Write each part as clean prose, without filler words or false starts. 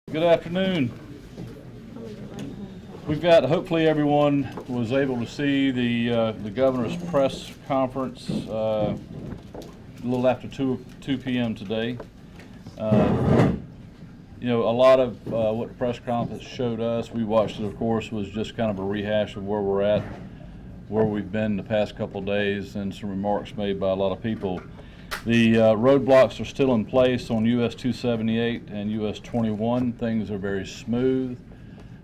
Good afternoon. We've got, hopefully everyone was able to see the governor's press conference a little after 2 p.m. today. You know, a lot of what the press conference showed us, we watched it, of course, was just kind of a rehash of where we're at, where we've been the past couple of days, and some remarks made by a lot of people. The roadblocks are still in place on US 278 and US 21. Things are very smooth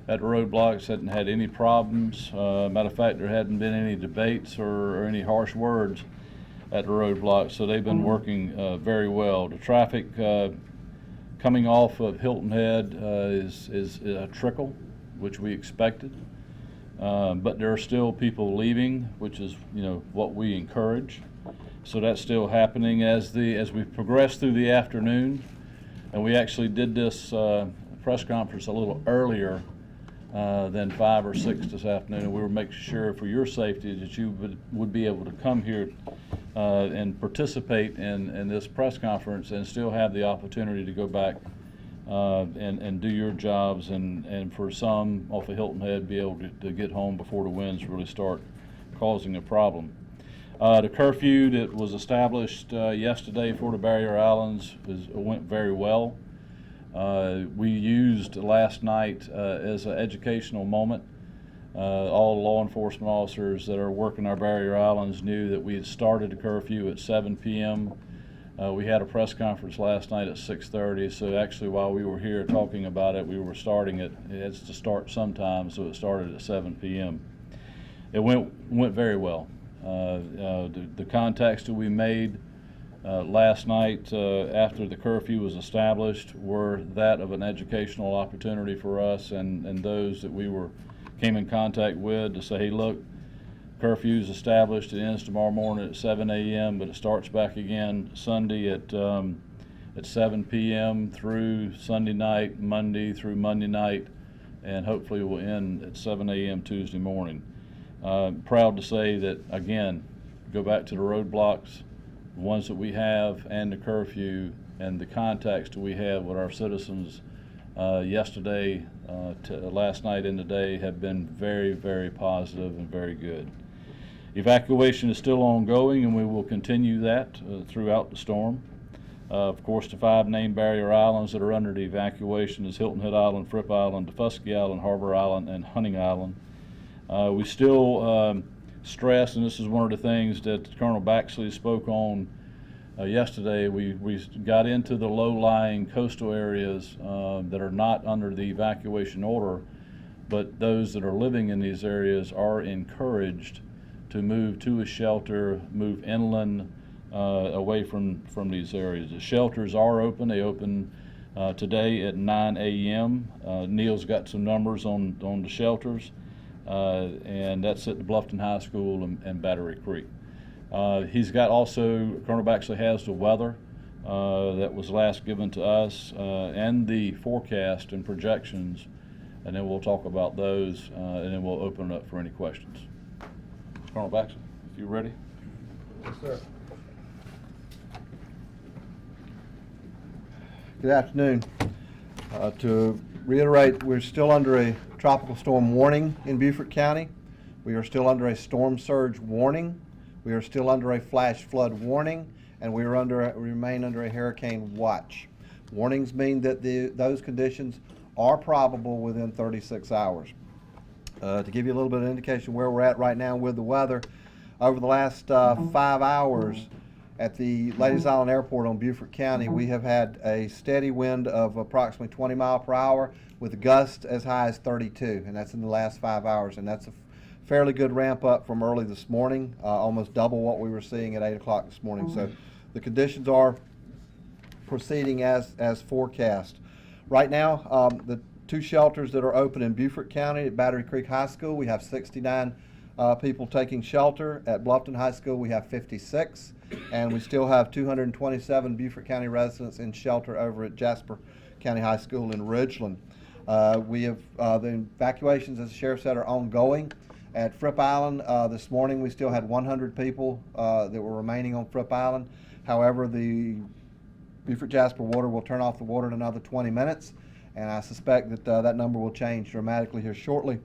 at the roadblocks. Hadn't had any problems. Matter of fact, there hadn't been any debates or any harsh words at the roadblocks, so they've been working very well. The traffic coming off of Hilton Head is a trickle, which we expected, but there are still people leaving, which is what we encourage. So that's still happening as we progress through the afternoon, and we actually did this press conference a little earlier than 5 or 6 this afternoon, and we were making sure for your safety that you would be able to come here and participate in this press conference and still have the opportunity to go back and do your jobs, and for some off of Hilton Head be able to get home before the winds really start causing a problem. The curfew that was established yesterday for the barrier islands went very well. We used last night as an educational moment. All law enforcement officers that are working our barrier islands knew that we had started the curfew at 7 p.m. We had a press conference last night at 6:30, so actually while we were here talking about it, we were starting it. It has to start sometime, so it started at 7 p.m. It went very well. The contacts that we made last night after the curfew was established were that of an educational opportunity for us and those that we came in contact with to say, hey, look, curfew's established. It ends tomorrow morning at 7 a.m., but it starts back again Sunday at 7 p.m. through Sunday night, Monday through Monday night, and hopefully will end at 7 a.m. Tuesday morning. Proud to say that, again, go back to the roadblocks, the ones that we have, and the curfew, and the contacts that we have with our citizens yesterday, last night, and today have been very, very positive and very good. Evacuation is still ongoing, and we will continue that throughout the storm. Of course, the 5 named barrier islands that are under the evacuation is Hilton Head Island, Fripp Island, Defusky Island, Harbor Island, and Hunting Island. We still stress, and this is one of the things that Colonel Baxley spoke on yesterday, we got into the low-lying coastal areas that are not under the evacuation order, but those that are living in these areas are encouraged to move to a shelter, move inland away from these areas. The shelters are open. They open today at 9 a.m. Neil's got some numbers on the shelters. And that's at the Bluffton High School and Battery Creek. He's got also, Colonel Baxley has the weather that was last given to us and the forecast and projections, and then we'll talk about those and then we'll open it up for any questions. Colonel Baxley, if you're ready. Yes, sir. Good afternoon. To reiterate, we're still under a tropical storm warning in Beaufort County. We are still under a storm surge warning. We are still under a flash flood warning, and we remain under a hurricane watch. Warnings mean that those conditions are probable within 36 hours. To give you a little bit of indication where we're at right now with the weather, over the last 5 hours at the Ladies Island Airport on Beaufort County, we have had a steady wind of approximately 20 miles per hour with gusts as high as 32, and that's in the last 5 hours, and that's a fairly good ramp up from early this morning, almost double what we were seeing at 8 o'clock this morning. So the conditions are proceeding as forecast. Right now, the 2 shelters that are open in Beaufort County at Battery Creek High School, we have 69 people taking shelter. At Bluffton High School, we have 56, and we still have 227 Beaufort County residents in shelter over at Jasper County High School in Ridgeland. We have the evacuations, as the sheriff said, are ongoing. At Fripp Island this morning, we still had 100 people that were remaining on Fripp Island. However, the Beaufort Jasper Water will turn off the water in another 20 minutes, and I suspect that that number will change dramatically here shortly.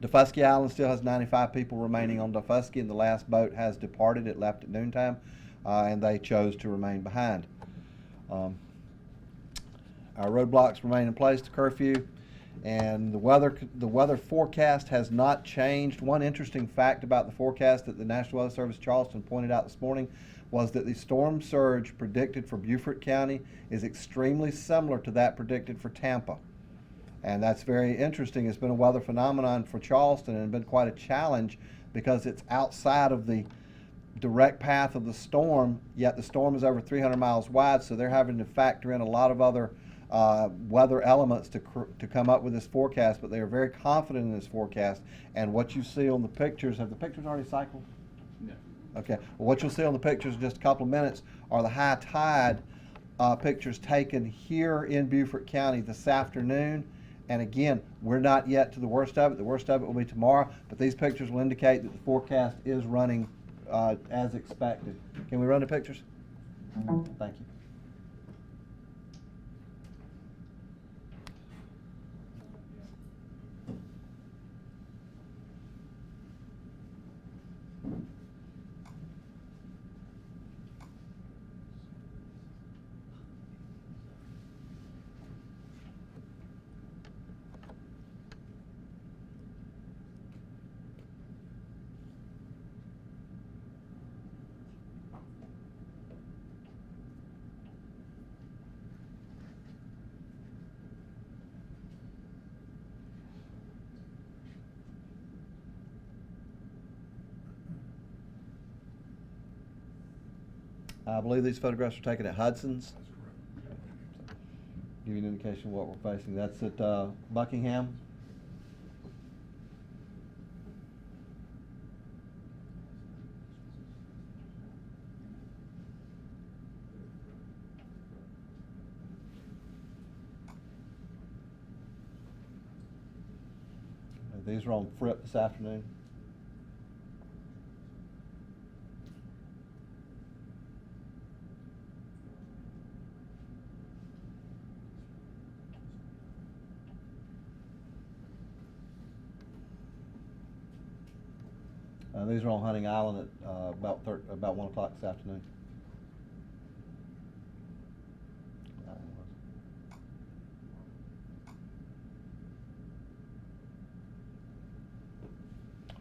Daufuskie Island still has 95 people remaining on Daufuskie, and the last boat has departed. It left at noontime, and they chose to remain behind. Our roadblocks remain in place, the curfew, and the weather forecast has not changed. One interesting fact about the forecast that the National Weather Service Charleston pointed out this morning was that the storm surge predicted for Beaufort County is extremely similar to that predicted for Tampa. And that's very interesting. It's been a weather phenomenon for Charleston and been quite a challenge because it's outside of the direct path of the storm, yet the storm is over 300 miles wide, so they're having to factor in a lot of other weather elements to come up with this forecast, but they are very confident in this forecast. And what you see on the pictures, have the pictures already cycled? No. Okay. Well, what you'll see on the pictures in just a couple of minutes are the high tide pictures taken here in Beaufort County this afternoon. And again, we're not yet to the worst of it. The worst of it will be tomorrow, but these pictures will indicate that the forecast is running as expected. Can we run the pictures? Thank you. I believe these photographs were taken at Hudson's. That's correct. Give you an indication of what we're facing. That's at Buckingham. These are on Fripp this afternoon. These are on Hunting Island at about 1 o'clock this afternoon.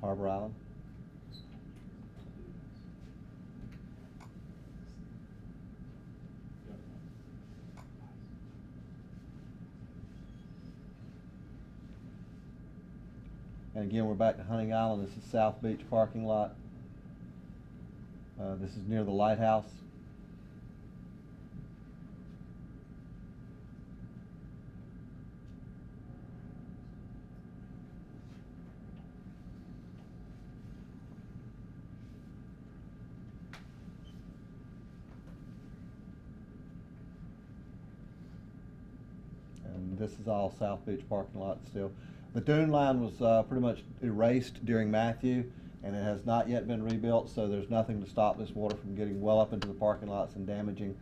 Harbor Island. And again, we're back to Hunting Island. This is South Beach parking lot. This is near the lighthouse. And this is all South Beach parking lot still. The dune line was pretty much erased during Matthew, and it has not yet been rebuilt, so there's nothing to stop this water from getting well up into the parking lots and damaging.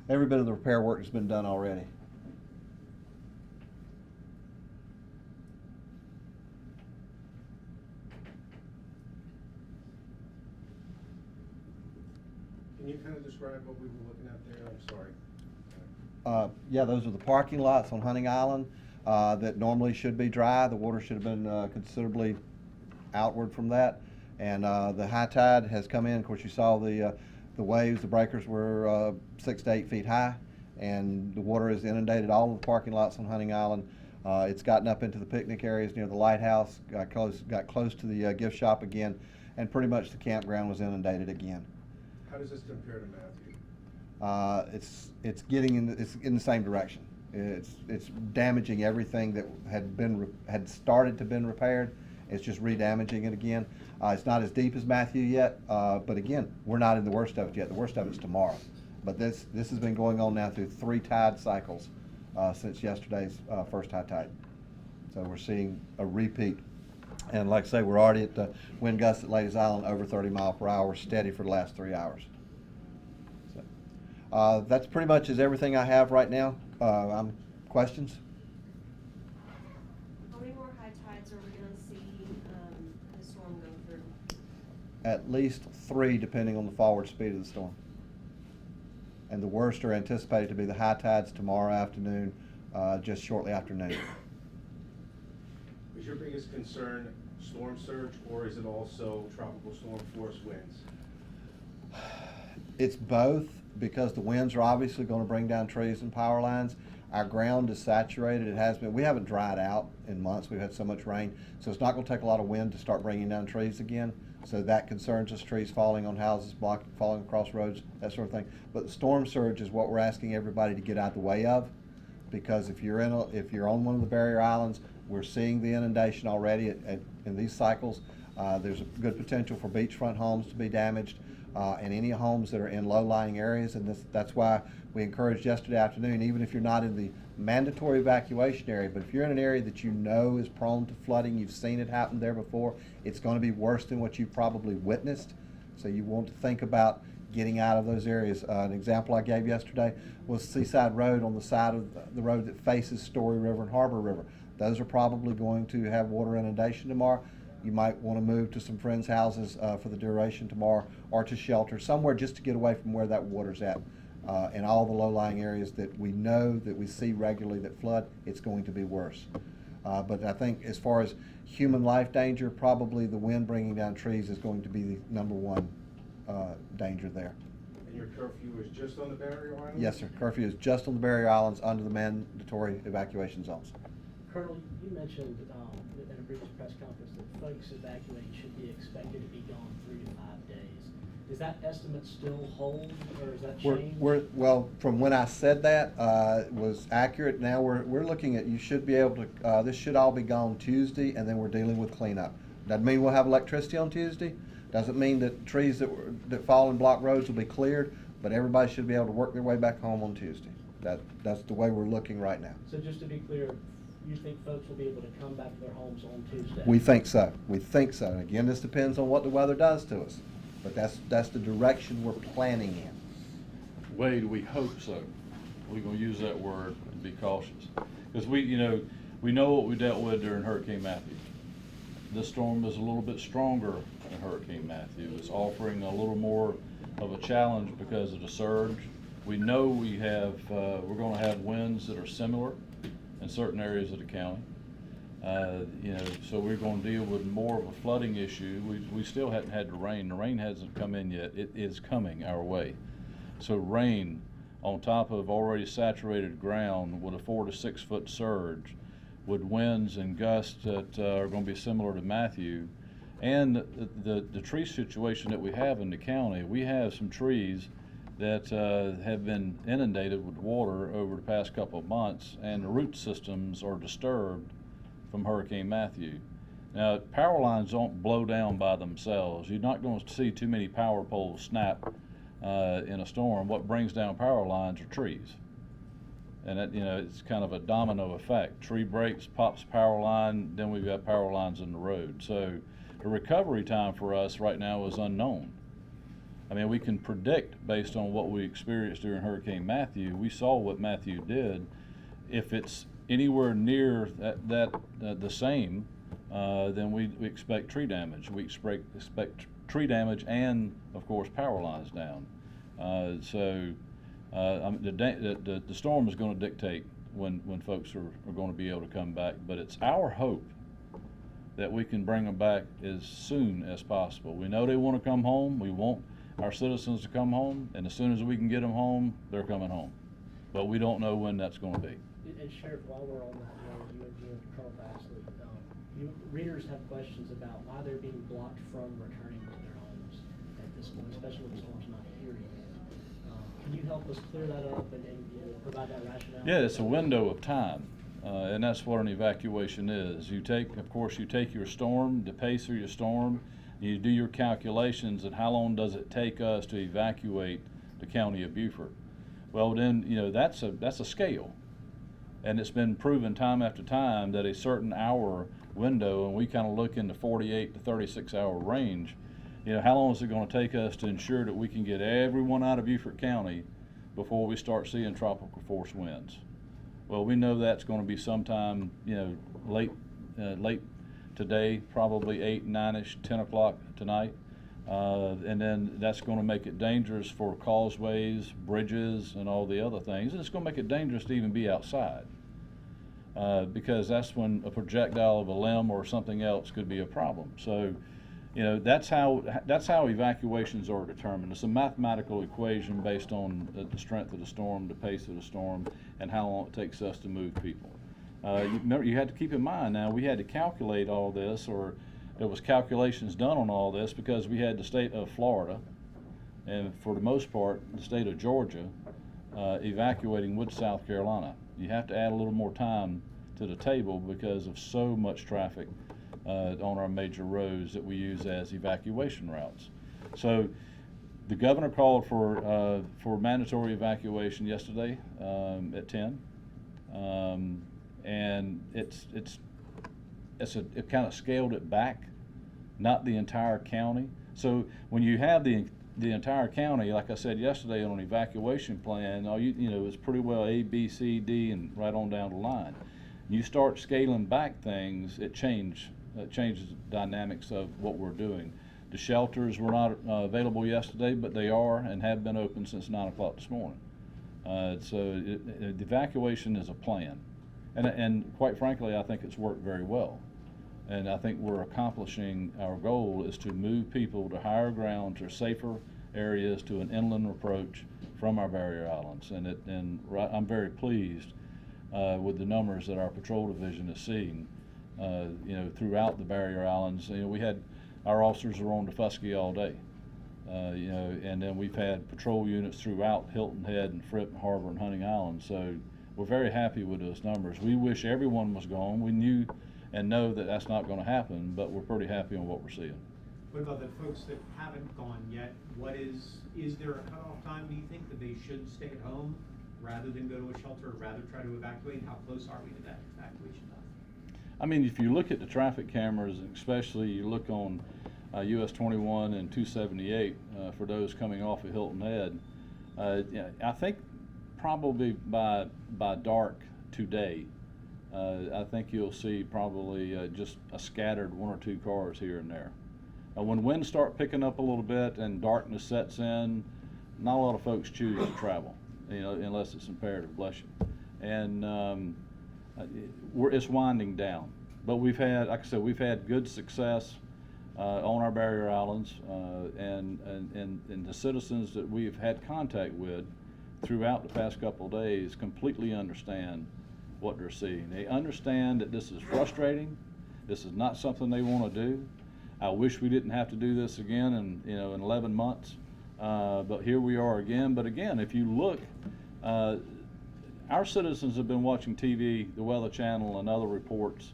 Every bit of the repair work has been done already. Can you kind of describe what we were looking at there? I'm sorry. Yeah, those are the parking lots on Hunting Island that normally should be dry. The water should have been considerably outward from that. And the high tide has come in. Of course, you saw the waves, the breakers were 6 to 8 feet high, and the water has inundated all of the parking lots on Hunting Island. It's gotten up into the picnic areas near the lighthouse, got close to the gift shop again, and pretty much the campground was inundated again. How does this compare to Matthew? It's in the same direction. It's damaging everything that had started to been repaired. It's just re-damaging it again. It's not as deep as Matthew yet, but again, we're not in the worst of it yet. The worst of it's tomorrow. But this has been going on now through 3 tide cycles since yesterday's first high tide. So we're seeing a repeat. And like I say, we're already at the wind gusts at Ladies Island over 30 miles per hour, steady for the last 3 hours. So, that's pretty much is everything I have right now. I'm Questions? How many more high tides are we gonna see, the storm go through? At least 3, depending on the forward speed of the storm. And the worst are anticipated to be the high tides tomorrow afternoon, just shortly after noon. Is your biggest concern storm surge, or is it also tropical storm force winds? It's both, because the winds are obviously going to bring down trees and power lines. Our ground is saturated. It has been. We haven't dried out in months. We've had so much rain, so it's not going to take a lot of wind to start bringing down trees again. So that concerns us, trees falling on houses, falling across roads, that sort of thing. But the storm surge is what we're asking everybody to get out of the way of, because if you're on one of the barrier islands, we're seeing the inundation already in these cycles. There's a good potential for beachfront homes to be damaged, and any homes that are in low-lying areas, and that's why we encouraged yesterday afternoon, even if you're not in the mandatory evacuation area, but if you're in an area that you know is prone to flooding, you've seen it happen there before, it's going to be worse than what you've probably witnessed. So you want to think about getting out of those areas. An example I gave yesterday was Seaside Road, on the side of the road that faces Story River and Harbor River. Those are probably going to have water inundation tomorrow. You might want to move to some friends' houses for the duration tomorrow, or to shelter somewhere just to get away from where that water's at. In all the low-lying areas that we know, that we see regularly that flood, it's going to be worse. But I think as far as human life danger, probably the wind bringing down trees is going to be the number one danger there. And your curfew is just on the barrier islands? Yes, sir. Curfew is just on the barrier islands under the mandatory evacuation zones. Colonel, you mentioned in a previous press conference that folks evacuating should be expected to be gone 3 to 5 days. Does that estimate still hold, or is that changed? Well, from when I said that, it was accurate. Now we're looking at, you should be able to, this should all be gone Tuesday, and then we're dealing with cleanup. Doesn't mean we'll have electricity on Tuesday. Doesn't mean that trees that fall in block roads will be cleared, but everybody should be able to work their way back home on Tuesday. That's the way we're looking right now. So just to be clear, you think folks will be able to come back to their homes on Tuesday? We think so. We think so. And again, this depends on what the weather does to us. But that's the direction we're planning in. Wade, we hope so. We're gonna use that word and be cautious. Because we know what we dealt with during Hurricane Matthew. This storm is a little bit stronger than Hurricane Matthew. It's offering a little more of a challenge because of the surge. We know we're gonna have winds that are similar in certain areas of the county. So we're going to deal with more of a flooding issue. We still hadn't had the rain. The rain hasn't come in yet. It is coming our way. So rain on top of already saturated ground with a 4 to 6 foot surge, with winds and gusts that are going to be similar to Matthew, and the tree situation that we have in the county. We have some trees that have been inundated with water over the past couple of months, and the root systems are disturbed from Hurricane Matthew. Now, power lines don't blow down by themselves. You're not going to see too many power poles snap in a storm. What brings down power lines are trees. And that, it's kind of a domino effect. Tree breaks, pops power line, then we've got power lines in the road. So the recovery time for us right now is unknown. I mean, we can predict based on what we experienced during Hurricane Matthew. We saw what Matthew did. If it's anywhere near the same, then we expect tree damage. We expect tree damage and, of course, power lines down. The storm is going to dictate when folks are going to be able to come back, but it's our hope that we can bring them back as soon as possible. We know they want to come home. We want our citizens to come home, and as soon as we can get them home, they're coming home. But we don't know when that's going to be. And Sheriff, while we're on that, you and Colonel Baxley, readers have questions about why they're being blocked from returning to their homes at this point, especially when the storm's not here yet. Can you help us clear that up and provide that rationale? Yeah, it's a window of time, and that's what an evacuation is. You take your storm, the pace of your storm, you do your calculations, and how long does it take us to evacuate the county of Beaufort? Well, then, that's a scale. And it's been proven time after time that a certain hour window, and we kind of look in the 48 to 36 hour range, how long is it going to take us to ensure that we can get everyone out of Beaufort County before we start seeing tropical force winds? Well, we know that's going to be sometime, late today, probably 8, 9-ish, 10 o'clock tonight. And then that's going to make it dangerous for causeways, bridges, and all the other things. And it's going to make it dangerous to even be outside. Because that's when a projectile of a limb or something else could be a problem. So, that's how evacuations are determined. It's a mathematical equation based on the strength of the storm, the pace of the storm, and how long it takes us to move people. You had to keep in mind now, we had to calculate all this, or there was calculations done on all this, because we had the state of Florida, and for the most part, the state of Georgia, evacuating with South Carolina. You have to add a little more time to the table because of so much traffic on our major roads that we use as evacuation routes. So the governor called for mandatory evacuation yesterday at 10, and it kind of scaled it back, not the entire county. So when you have the entire county, like I said yesterday, on an evacuation plan, it's pretty well A, B, C, D, and right on down the line. You start scaling back things, it changes the dynamics of what we're doing. The shelters were not available yesterday, but they are and have been open since 9 o'clock this morning. So the evacuation is a plan, and quite frankly, I think it's worked very well. And I think we're accomplishing our goal is to move people to higher ground, to safer areas, to an inland approach from our barrier islands. And I'm very pleased with the numbers that our patrol division is seeing, throughout the barrier islands. We had our officers are on the Fusky all day, and then we've had patrol units throughout Hilton Head and Fripp and Harbor and Hunting Island. So we're very happy with those numbers. We wish everyone was gone. We knew and know that that's not going to happen, but we're pretty happy on what we're seeing. What about the folks that haven't gone yet? Is there a cutoff time, do you think, that they should stay at home rather than go to a shelter, or rather try to evacuate? How close are we to that evacuation time? I mean, if you look at the traffic cameras, especially you look on US 21 and 278 for those coming off of Hilton Head, I think probably by dark today, I think you'll see probably just a scattered 1 or 2 cars here and there. When winds start picking up a little bit and darkness sets in, not a lot of folks choose to travel, unless it's imperative, bless you. And it's winding down. But we've had, like I said, we've had good success on our barrier islands, and the citizens that we've had contact with throughout the past couple of days completely understand what they're seeing. They understand that this is frustrating. This is not something they want to do. I wish we didn't have to do this again in 11 months, but here we are again. But again, if you look, our citizens have been watching TV, the Weather Channel, and other reports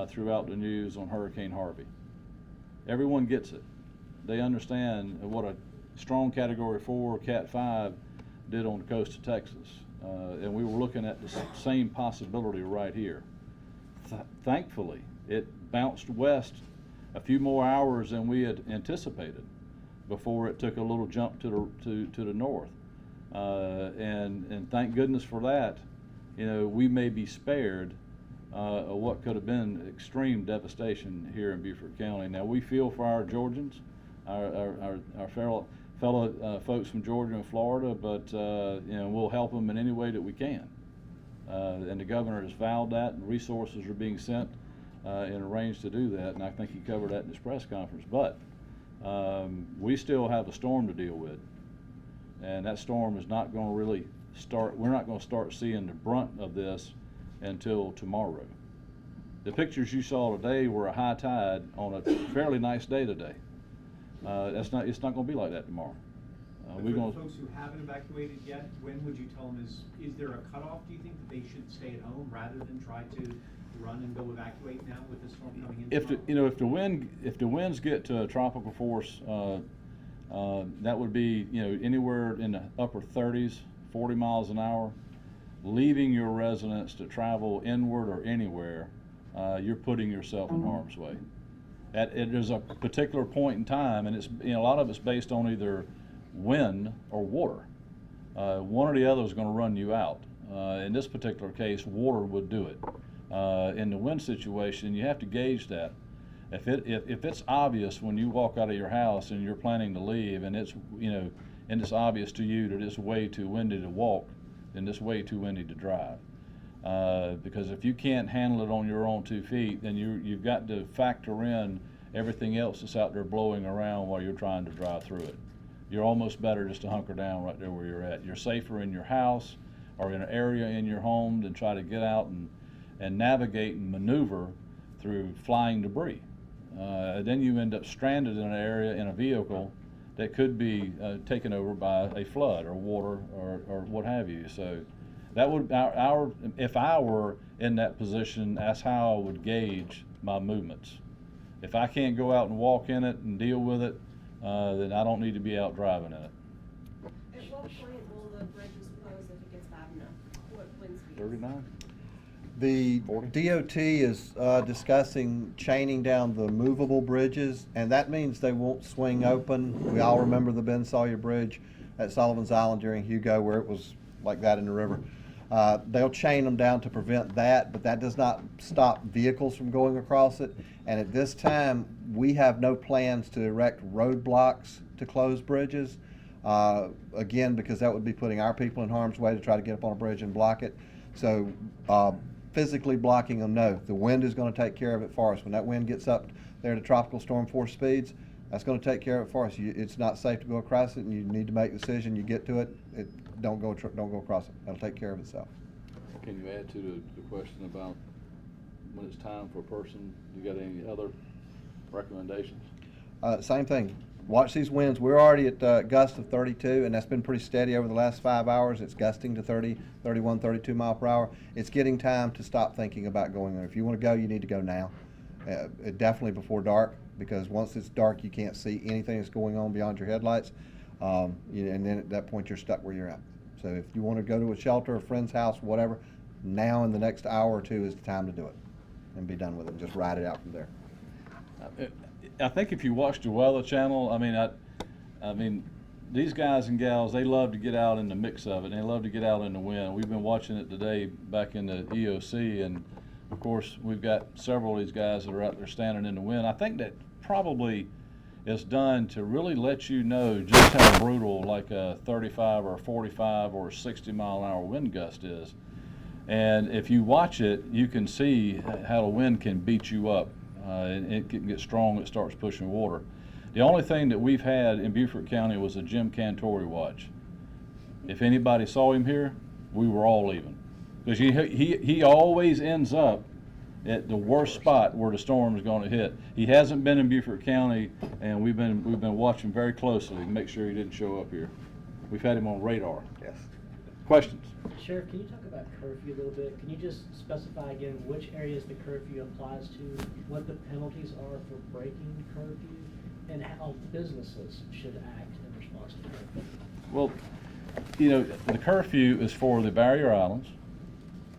throughout the news on Hurricane Harvey. Everyone gets it. They understand what a strong Category 4, Cat 5 did on the coast of Texas. And we were looking at the same possibility right here. Thankfully, it bounced west a few more hours than we had anticipated before it took a little jump to the north. And thank goodness for that. We may be spared what could have been extreme devastation here in Beaufort County. Now, we feel for our Georgians, our fellow folks from Georgia and Florida, but we'll help them in any way that we can. And the governor has vowed that, and resources are being sent and arranged to do that, and I think he covered that in his press conference. But we still have a storm to deal with, and that storm is not going to really start. We're not going to start seeing the brunt of this until tomorrow. The pictures you saw today were a high tide on a fairly nice day today. It's not going to be like that tomorrow. For the folks who haven't evacuated yet, when would you tell them is there a cutoff, do you think, that they should stay at home rather than try to run and go evacuate now with the storm coming in? If the winds get to a tropical force, that would be anywhere in the upper 30s, 40 miles an hour. Leaving your residence to travel inward or anywhere, you're putting yourself in harm's way. There's a particular point in time, and it's a lot of it's based on either wind or water. One or the other is going to run you out. In this particular case, water would do it. In the wind situation, you have to gauge that. If it's obvious when you walk out of your house and you're planning to leave, and it's and it's obvious to you that it's way too windy to walk, then it's way too windy to drive. Because if you can't handle it on your own 2 feet, then you've got to factor in everything else that's out there blowing around while you're trying to drive through it. You're almost better just to hunker down right there where you're at. You're safer in your house or in an area in your home than try to get out and navigate and maneuver through flying debris. Then you end up stranded in an area in a vehicle that could be taken over by a flood or water or what have you. So that would if I were in that position, that's how I would gauge my movements. If I can't go out and walk in it and deal with it, then I don't need to be out driving in it. At what point will the bridges close if it gets bad enough? What wind speed? 39? The 40? DOT is discussing chaining down the movable bridges, and that means they won't swing open. We all remember the Ben Sawyer Bridge at Sullivan's Island during Hugo where it was like that in the river. They'll chain them down to prevent that, but that does not stop vehicles from going across it. And at this time, we have no plans to erect roadblocks to close bridges. Again, because that would be putting our people in harm's way to try to get up on a bridge and block it. So physically blocking them, no. The wind is going to take care of it for us. When that wind gets up there to tropical storm force speeds, that's going to take care of it for us. It's not safe to go across it, and you need to make a decision. You get to it, don't go across it. That'll take care of itself. Can you add to the question about when it's time for a person? You got any other recommendations? Same thing. Watch these winds. We're already at gusts of 32, and that's been pretty steady over the last 5 hours. It's gusting to 30, 31, 32 mile per hour. It's getting time to stop thinking about going there. If you want to go, you need to go now. Definitely before dark, because once it's dark, you can't see anything that's going on beyond your headlights. And then at that point, you're stuck where you're at. So if you want to go to a shelter, a friend's house, whatever, now in the next hour or two is the time to do it and be done with it and just ride it out from there. I think if you watch the Weather Channel, I mean, these guys and gals, they love to get out in the mix of it, and they love to get out in the wind. We've been watching it today back in the EOC, and of course, we've got several of these guys that are out there standing in the wind. I think that probably is done to really let you know just how brutal like a 35 or a 45 or a 60 mile an hour wind gust is. And if you watch it, you can see how the wind can beat you up. And it can get strong, it starts pushing water. The only thing that we've had in Beaufort County was a Jim Cantori watch. If anybody saw him here, we were all leaving. Because he always ends up at the worst spot where the storm is going to hit. He hasn't been in Beaufort County, and we've been watching very closely to make sure he didn't show up here. We've had him on radar. Yes. Questions? Sheriff, can you talk about curfew a little bit? Can you just specify again which areas the curfew applies to, what the penalties are for breaking curfew, and how businesses should act in response to curfew? Well, the curfew is for the barrier islands.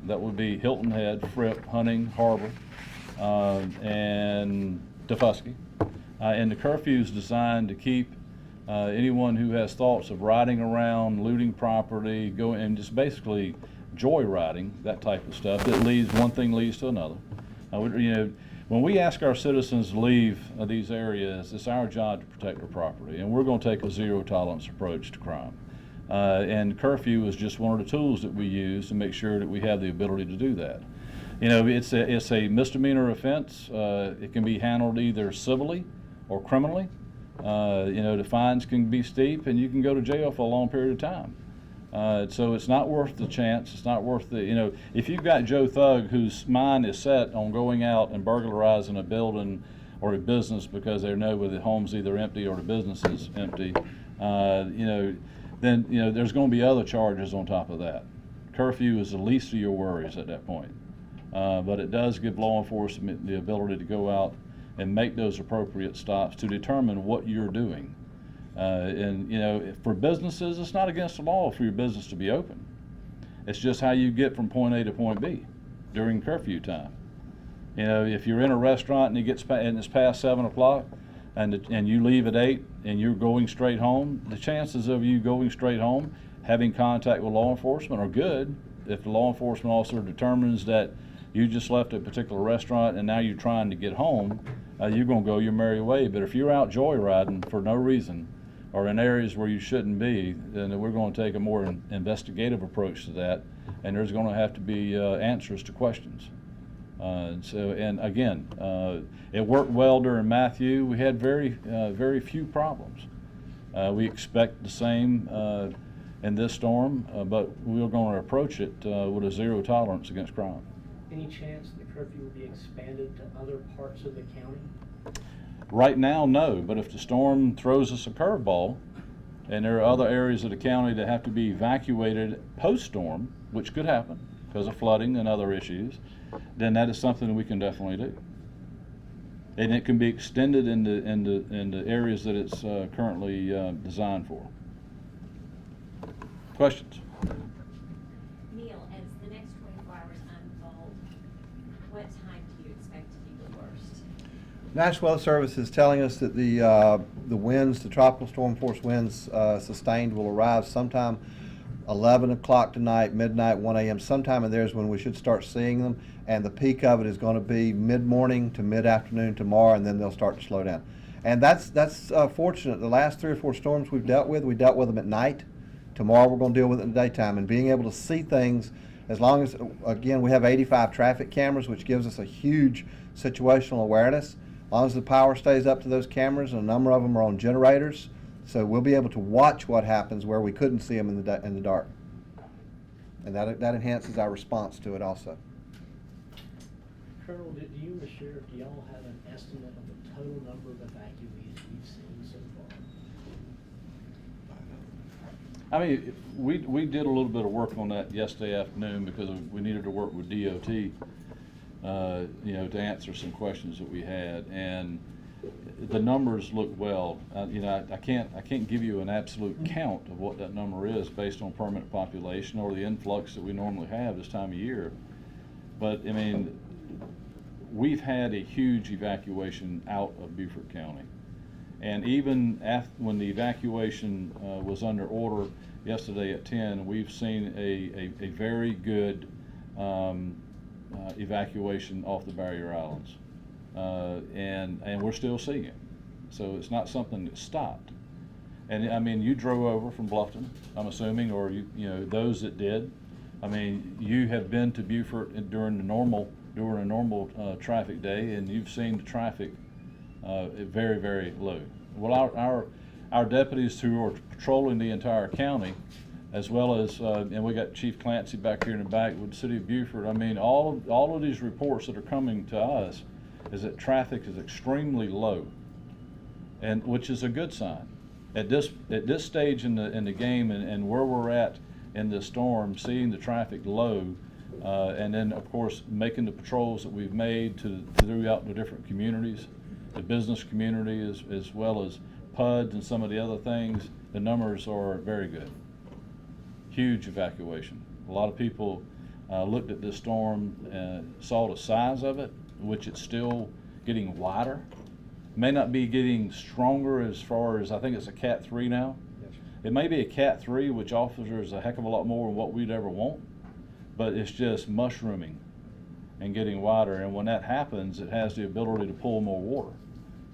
That would be Hilton Head, Fripp, Hunting, Harbor, and Defusky. And the curfew is designed to keep anyone who has thoughts of riding around, looting property, going and just basically joyriding, that type of stuff. That one thing leads to another. When we ask our citizens to leave these areas, it's our job to protect their property, and we're going to take a zero tolerance approach to crime. And curfew is just one of the tools that we use to make sure that we have the ability to do that. It's a misdemeanor offense. It can be handled either civilly or criminally. The fines can be steep, and you can go to jail for a long period of time. So it's not worth the chance. It's not worth the, if you've got Joe Thug whose mind is set on going out and burglarizing a building or a business because they know whether the home's either empty or the business is empty, then there's going to be other charges on top of that. Curfew is the least of your worries at that point. But it does give law enforcement the ability to go out and make those appropriate stops to determine what you're doing. For businesses, it's not against the law for your business to be open. It's just how you get from point A to point B during curfew time. If you're in a restaurant and it's past 7 o'clock and you leave at 8 and you're going straight home, the chances of you going straight home, having contact with law enforcement are good if the law enforcement officer determines that you just left a particular restaurant and now you're trying to get home, you're gonna go your merry way. But if you're out joyriding for no reason, or in areas where you shouldn't be, then we're gonna take a more investigative approach to that, and there's gonna have to be answers to questions. And again, it worked well during Matthew. We had very few problems. We expect the same in this storm, but we're going to approach it with a zero tolerance against crime. Any chance the curfew will be expanded to other parts of the county? Right now, no, but if the storm throws us a curveball, and there are other areas of the county that have to be evacuated post-storm, which could happen because of flooding and other issues, then that is something we can definitely do. And it can be extended into areas that it's currently designed for. Questions? Neil, as the next 24 hours unfold, what time do you expect to be the worst? National Weather Service is telling us that the winds, the tropical storm force winds sustained will arrive sometime 11 o'clock tonight, midnight, 1 a.m. Sometime in there is when we should start seeing them, and the peak of it is going to be mid-morning to mid-afternoon tomorrow, and then they'll start to slow down. And that's fortunate. The last 3 or 4 storms we dealt with them at night. Tomorrow we're going to deal with it in the daytime, and being able to see things, as long as, again, we have 85 traffic cameras, which gives us a huge situational awareness. As long as the power stays up to those cameras, and a number of them are on generators, so we'll be able to watch what happens where we couldn't see them in the dark. And that enhances our response to it also. Colonel, do you and the sheriff, do y'all have an estimate of the total number of evacuees we've seen so far? I mean, we did a little bit of work on that yesterday afternoon because we needed to work with DOT, to answer some questions that we had, and the numbers look well. I can't give you an absolute count of what that number is based on permanent population or the influx that we normally have this time of year. But I mean, we've had a huge evacuation out of Beaufort County. And even when the evacuation was under order yesterday at 10, we've seen a very good evacuation off the barrier islands. And we're still seeing it. So it's not something that stopped. And I mean, you drove over from Bluffton, I'm assuming, or those that did. I mean, you have been to Beaufort during a normal traffic day, and you've seen the traffic very, very low. Well, our deputies who are patrolling the entire county, as well as, and we got Chief Clancy back here in the back with the city of Beaufort. I mean, all of these reports that are coming to us is that traffic is extremely low, and which is a good sign. At this stage in the game and where we're at in the storm, seeing the traffic low, and then of course making the patrols that we've made throughout the different communities, the business community as well as PUDs and some of the other things, the numbers are very good. Huge evacuation. A lot of people looked at this storm and saw the size of it, which it's still getting wider. May not be getting stronger as far as, I think it's a Cat 3 now. Yes, sir. It may be a Cat 3, which offers a heck of a lot more than what we'd ever want, but it's just mushrooming and getting wider. And when that happens, it has the ability to pull more water.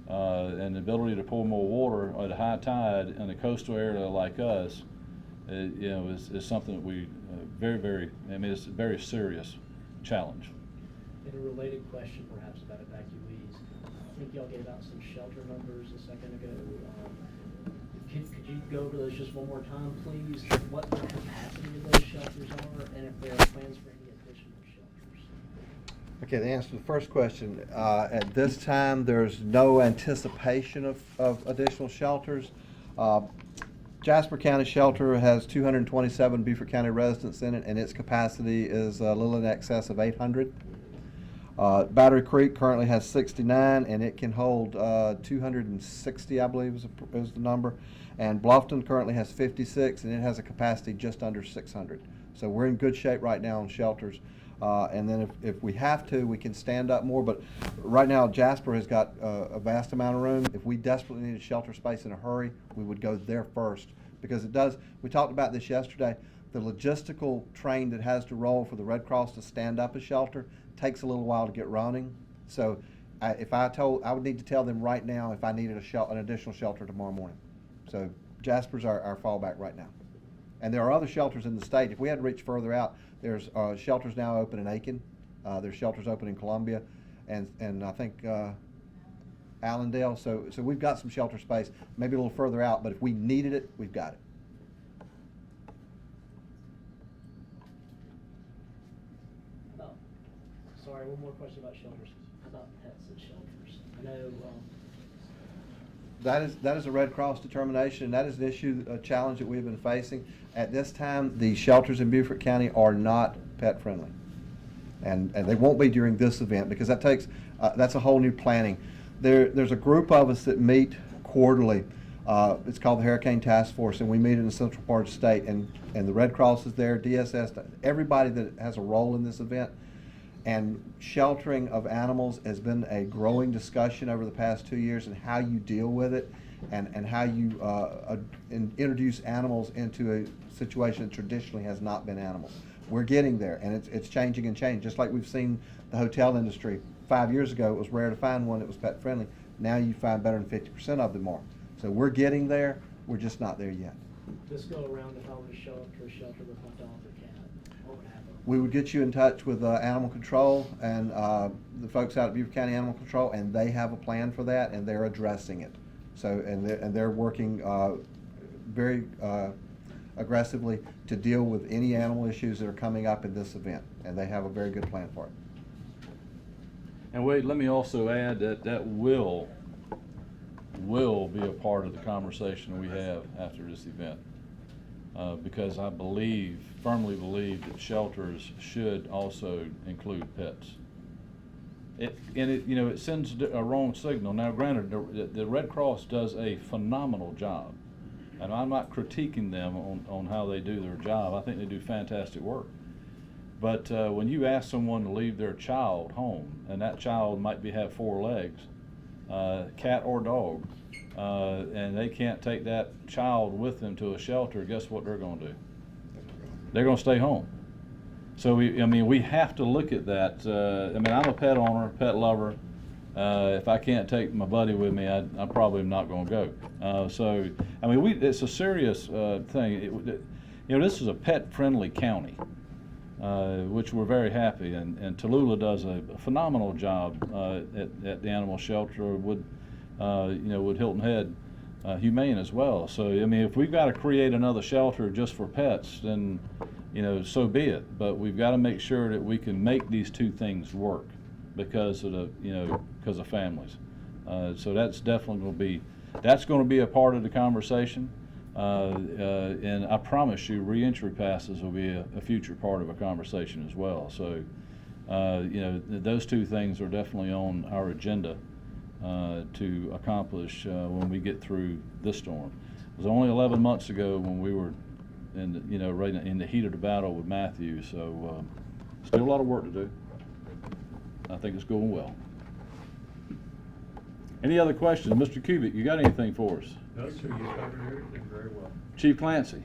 And the ability to pull more water at a high tide in a coastal area like us, is something that we it's a very serious challenge. And a related question perhaps about evacuees. I think y'all gave out some shelter numbers a second ago. Could you go over those just one more time, please? What the capacity of those shelters are, and if there are plans for any additional shelters? Okay, the answer to the first question, at this time, there's no anticipation of additional shelters. Jasper County Shelter has 227 Beaufort County residents in it, and its capacity is a little in excess of 800. Battery Creek currently has 69, and it can hold 260, I believe is the number. And Bluffton currently has 56, and it has a capacity just under 600. So we're in good shape right now on shelters. And then if we have to, we can stand up more. But right now, Jasper has got a vast amount of room. If we desperately needed shelter space in a hurry, we would go there first. Because it does, we talked about this yesterday, the logistical train that has to roll for the Red Cross to stand up a shelter takes a little while to get running. So I would need to tell them right now if I needed an additional shelter tomorrow morning. So Jasper's our fallback right now. And there are other shelters in the state. If we had to reach further out, there's shelters now open in Aiken. There's shelters open in Columbia, and I think Allendale. So we've got some shelter space, maybe a little further out. But if we needed it, we've got it. Sorry, one more question about shelters. How about pets and shelters? I know, That is a Red Cross determination, and that is an issue, a challenge that we've been facing. At this time, the shelters in Beaufort County are not pet friendly. And they won't be during this event because that takes, that's a whole new planning. There's a group of us that meet quarterly. It's called the Hurricane Task Force, and we meet in the central part of the state, and the Red Cross is there, DSS, everybody that has a role in this event. And sheltering of animals has been a growing discussion over the past 2 years, and how you deal with it, and how you introduce animals into a situation that traditionally has not been animals. We're getting there, and it's changing and changing. Just like we've seen the hotel industry. 5 years ago, it was rare to find one that was pet friendly. Now you find better than 50% of them are. So we're getting there. We're just not there yet. this go around, if I were to show up to a shelter with my dog or cat, what would happen? We would get you in touch with Animal Control and the folks out at Beaufort County Animal Control, and they have a plan for that, and they're addressing it. So, and they're working very aggressively to deal with any animal issues that are coming up in this event, and they have a very good plan for it. And Wade, let me also add that will be a part of the conversation we have after this event. Because I firmly believe that shelters should also include pets. It sends a wrong signal. Now granted, the Red Cross does a phenomenal job, and I'm not critiquing them on how they do their job. I think they do fantastic work. But when you ask someone to leave their child home, and that child might have 4 legs, cat or dog, and they can't take that child with them to a shelter, guess what they're going to do? They're going to stay home. So we have to look at that. I'm a pet owner, pet lover. If I can't take my buddy with me, I probably am not going to go. It's a serious thing. This is a pet-friendly county, which we're very happy, and Tallulah does a phenomenal job at the animal shelter with Hilton Head Humane as well. So if we've got to create another shelter just for pets, then so be it. But we've got to make sure that we can make these two things work because of families. So that's definitely going to be a part of the conversation. And I promise you, reentry passes will be a future part of a conversation as well. So, those two things are definitely on our agenda to accomplish when we get through this storm. It was only 11 months ago when we were right in the heat of the battle with Matthew. So, still a lot of work to do. I think it's going well. Any other questions? Mr. Cubic, you got anything for us? No, sir, you covered everything very well. Chief Clancy?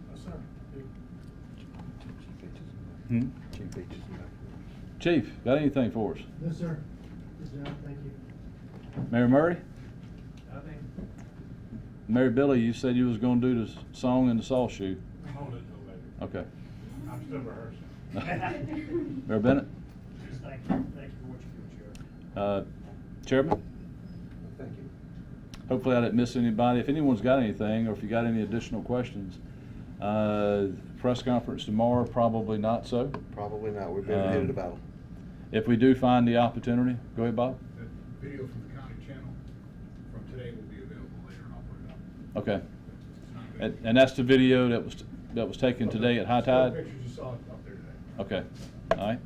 No, sir. Chief, got anything for us? No, sir. Good job, thank you. Mary Murray? Nothing. Mary Billy, you said you was going to do the song and the saw shoe. I'm holding it till later. Okay. I'm still rehearsing. Mayor Bennett? Thank you for what you do, Chair. Chairman? Thank you. Hopefully I didn't miss anybody. If anyone's got anything, or if you got any additional questions, press conference tomorrow, probably not so. Probably not. We've been headed to battle. If we do find the opportunity, go ahead, Bob. The video from the county channel from today will be available later, and I'll put it up. Okay. It's not good. And that's the video that was taken today at high tide? Pictures you saw up there today. Okay, all right.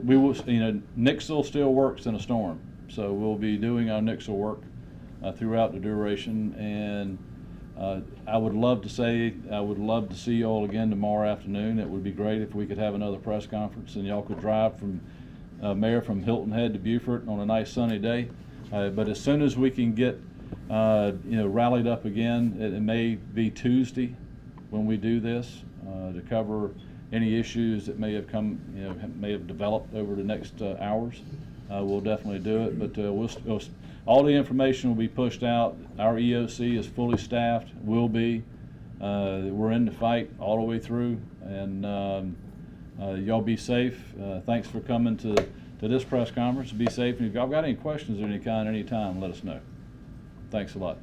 We will, Nixle still works in a storm, so we'll be doing our Nixle work throughout the duration, and I would love to see you all again tomorrow afternoon. It would be great if we could have another press conference and y'all could drive from Mayor from Hilton Head to Beaufort on a nice sunny day. But as soon as we can get rallied up again, it may be Tuesday when we do this. to cover any issues that may have come, may have developed over the next hours. We'll definitely do it, but all the information will be pushed out. Our EOC is fully staffed, will be. We're in the fight all the way through, and y'all be safe. Thanks for coming to this press conference. Be safe, and if y'all got any questions of any kind, anytime, let us know. Thanks a lot.